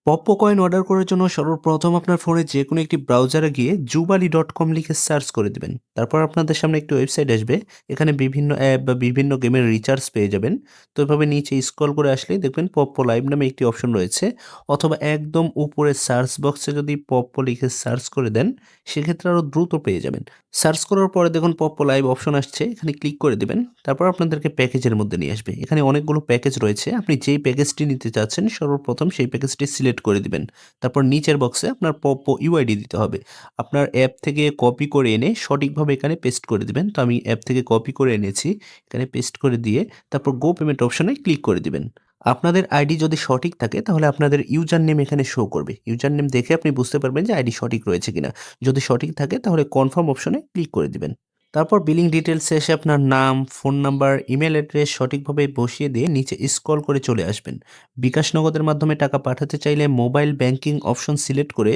Poppo coin order করার জন্য সর্বপ্রথম আপনার ফোনে যেকোনো একটি ব্রাউজারে গিয়ে jubali.com লিখে সার্চ করে দিবেন। তারপর আপনাদের সামনে একটি ওয়েবসাইট আসবে। এখানে বিভিন্ন অ্যাপ বা বিভিন্ন গেমের রিচার্জ পেয়ে যাবেন। তো এভাবে নিচে স্ক্রল করে আসলেই দেখবেন পপ্পো লাইভ নামে একটি অপশন রয়েছে। অথবা একদম উপরে সার্চ বক্সে যদি পপ্পো লিখে সার্চ করে দেন, সেক্ষেত্রে আরো দ্রুত পেয়ে যাবেন। সার্চ করার পরে দেখুন পপ্পো লাইভ অপশন আসছে। এখানে ক্লিক করে দিবেন। তারপর আপনাদেরকে প্যাকেজের মধ্যে নিয়ে আসবে। এখানে অনেকগুলো প্যাকেজ রয়েছে। আপনি যেই প্যাকেজটি নিতে চাচ্ছেন সর্বপ্রথম সেই প্যাকেজটি সিলেক্ট করে দিবেন। তারপর নিচের বক্সে আপনার পপ্পো ইউআইডি দিতে হবে। আপনার অ্যাপ থেকে কপি করে এনে সঠিকভাবে এখানে পেস্ট করে দিবেন। তো আমি অ্যাপ থেকে কপি করে এনেছি। এখানে পেস্ট করে দিয়ে তারপর গো পেমেন্ট অপশনে ক্লিক করে দিবেন। আপনাদের আইডি যদি সঠিক থাকে তাহলে আপনাদের ইউজার নেম এখানে শো করবে। ইউজার নেম দেখে আপনি বুঝতে পারবেন যে আইডি সঠিক রয়েছে কিনা। যদি সঠিক থাকে তাহলে কনফার্ম অপশনে ক্লিক করে দিবেন। তারপর বিলিং ডিটেইলসে এসে আপনার নাম, ফোন নাম্বার, ইমেইল অ্যাড্রেস সঠিকভাবে বসিয়ে দিয়ে নিচে স্ক্রল করে চলে আসবেন। বিকাশ নগদের মাধ্যমে টাকা পাঠাতে চাইলে মোবাইল ব্যাংকিং অপশন সিলেক্ট করে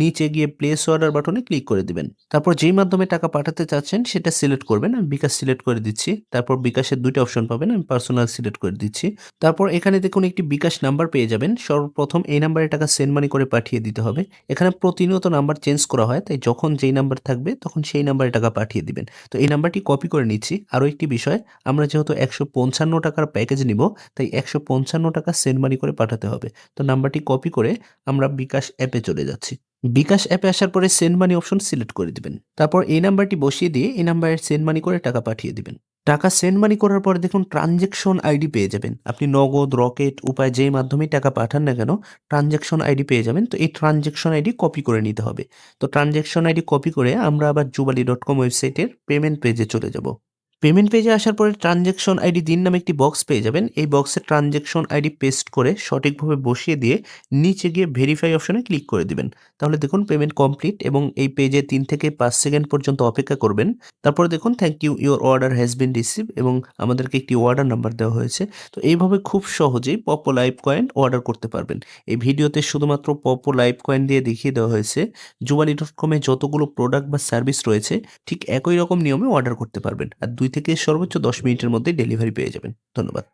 নিচে গিয়ে প্লেস অর্ডার বাটনে ক্লিক করে দিবেন। তারপর যেই মাধ্যমে টাকা পাঠাতে চাচ্ছেন সেটা সিলেক্ট করবেন। আমি বিকাশ সিলেক্ট করে দিচ্ছি। তারপর বিকাশের ২ টা অপশন পাবেন। আমি পার্সোনাল সিলেক্ট করে দিচ্ছি। তারপর এখানে দেখুন একটি বিকাশ নাম্বার পেয়ে যাবেন। সর্বপ্রথম এই নাম্বারে টাকা সেন্ড মানি করে পাঠিয়ে দিতে হবে। এখানে প্রতিনিয়ত নাম্বার চেঞ্জ করা হয়। তাই যখন যেই নাম্বার থাকবে তখন সেই নাম্বারে টাকা পাঠিয়ে দিবেন। তো এই নাম্বারটি কপি করে নিচ্ছি। আরো একটি বিষয়, আমরা যেহেতু ৳১৫৫ প্যাকেজ নিবো, তাই ৳১৫৫ সেন্ড মানি করে পাঠাতে হবে। তো নাম্বারটি কপি করে আমরা বিকাশ অ্যাপে চলে যাচ্ছি। বিকাশ অ্যাপে আসার পরে সেন্ড মানি অপশন সিলেক্ট করে দিবেন। তারপর এই নাম্বারটি বসিয়ে দিয়ে এই নাম্বারে সেন্ড মানি করে টাকা পাঠিয়ে দিবেন। টাকা সেন্ড মানি করার পরে দেখুন ট্রান্সেকশন আইডি পেয়ে যাবেন। আপনি নগদ, রকেট উপায় যেই মাধ্যমেই টাকা পাঠান না কেন, ট্রান্সেকশন আইডি পেয়ে যাবেন। তো এই ট্রান্সেকশন আইডি কপি করে নিতে হবে। তো ট্রান্সেকশন আইডি কপি করে আমরা আবার jubali.com ওয়েবসাইটের পেমেন্ট পেজে চলে যাব। পেমেন্ট পেজে আসার পরে ট্রান্সেকশন আইডি দিন নামে একটি বক্স পেয়ে যাবেন। এই বক্সে ট্রান্সেকশন আইডি পেস্ট করে সঠিকভাবে বসিয়ে দিয়ে নিচে গিয়ে ভেরিফাই অপশনে ক্লিক করে দিবেন। তাহলে দেখুন পেমেন্ট কমপ্লিট এবং এই পেজে ৩ থেকে ৫ সেকেন্ড পর্যন্ত অপেক্ষা করবেন। তারপরে দেখুন thank you, your order has been received এবং আমাদেরকে একটি অর্ডার নাম্বার দেওয়া হয়েছে। তো এইভাবে খুব সহজেই পপ্পো লাইভ কয়েন অর্ডার করতে পারবেন। এই ভিডিওতে শুধুমাত্র পপ্পো লাইভ কয়েন দিয়ে দেখিয়ে দেওয়া হয়েছে। jubali.com এ যতগুলো প্রোডাক্ট বা সার্ভিস রয়েছে ঠিক একই রকম নিয়মে অর্ডার করতে পারবেন। আর ২ থেকে সর্বোচ্চ ১০ মিনিটের মধ্যে ডেলিভারি পেয়ে যাবেন। ধন্যবাদ।